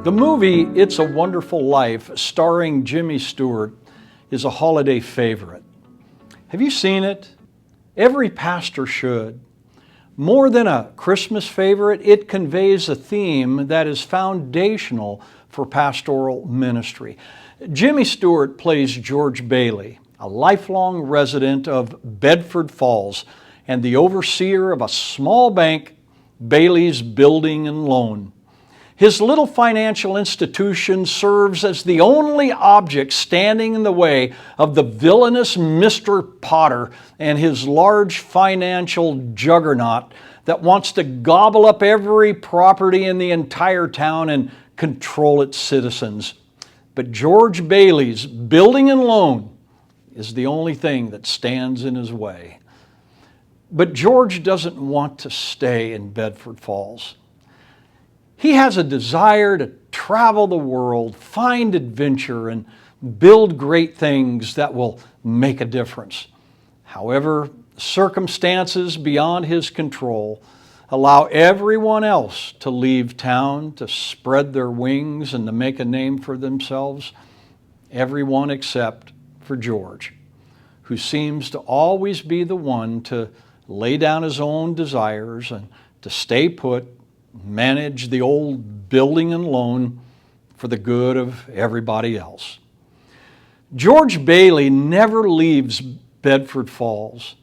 The movie It's a Wonderful Life, starring Jimmy Stewart, is a holiday favorite. Have you seen it? Every pastor should. More than a Christmas favorite, it conveys a theme that is foundational for pastoral ministry. Jimmy Stewart plays George Bailey, a lifelong resident of Bedford Falls and the overseer of a small bank, Bailey's Building and Loan. His little financial institution serves as the only object standing in the way of the villainous Mr. Potter and his large financial juggernaut that wants to gobble up every property in the entire town and control its citizens. But George Bailey's Building and Loan is the only thing that stands in his way. But George doesn't want to stay in Bedford Falls. He has a desire to travel the world, find adventure, and build great things that will make a difference. However, circumstances beyond his control allow everyone else to leave town, to spread their wings, and to make a name for themselves. Everyone except for George, who seems to always be the one to lay down his own desires and to stay put, manage the old building and loan for the good of everybody else. George Bailey never leaves Bedford Falls,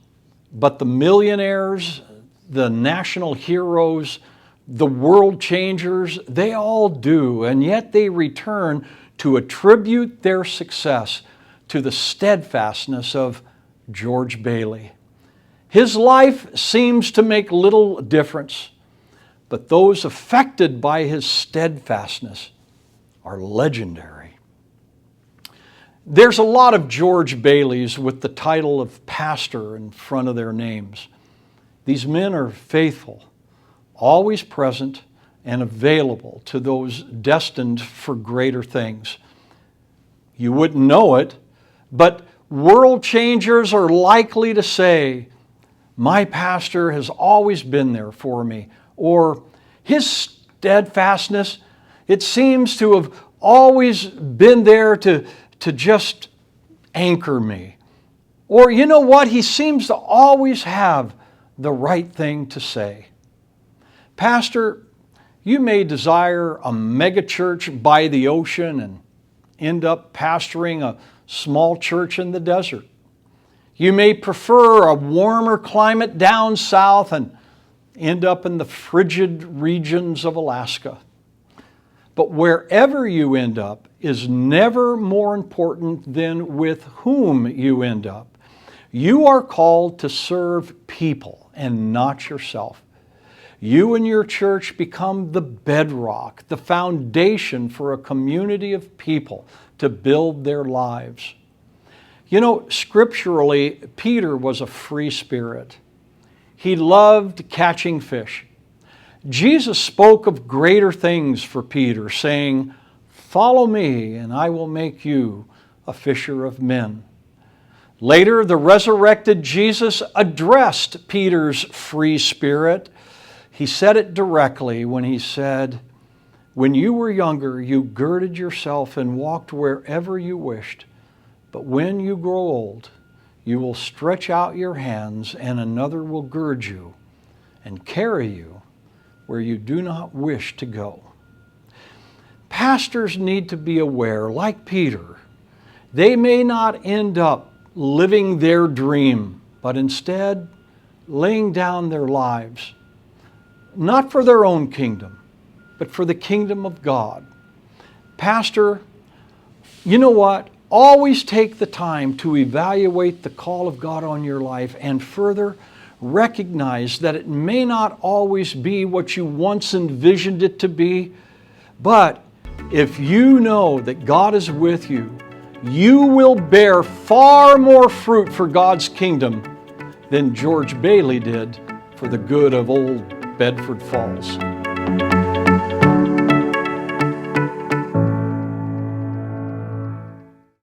but the millionaires, the national heroes, the world changers, they all do, and yet they return to attribute their success to the steadfastness of George Bailey. His life seems to make little difference, but those affected by his steadfastness are legendary. There's a lot of George Baileys with the title of pastor in front of their names. These men are faithful, always present, and available to those destined for greater things. You wouldn't know it, but world changers are likely to say, "My pastor has always been there for me," or "His steadfastness, it seems to have always been there to just anchor me." Or, "You know what? He seems to always have the right thing to say." Pastor, you may desire a megachurch by the ocean and end up pastoring a small church in the desert. You may prefer a warmer climate down south and end up in the frigid regions of Alaska. But wherever you end up is never more important than with whom you end up. You are called to serve people and not yourself. You and your church become the bedrock, the foundation for a community of people to build their lives. You know, scripturally, Peter was a free spirit. He loved catching fish. Jesus spoke of greater things for Peter, saying, "Follow me, and I will make you a fisher of men." Later, the resurrected Jesus addressed Peter's free spirit. He said it directly when he said, "When you were younger, you girded yourself and walked wherever you wished. But when you grow old, you will stretch out your hands, and another will gird you and carry you where you do not wish to go." Pastors need to be aware, like Peter, they may not end up living their dream, but instead laying down their lives, not for their own kingdom, but for the kingdom of God. Pastor, you know what? Always take the time to evaluate the call of God on your life, and further recognize that it may not always be what you once envisioned it to be, but if you know that God is with you, you will bear far more fruit for God's kingdom than George Bailey did for the good of old Bedford Falls.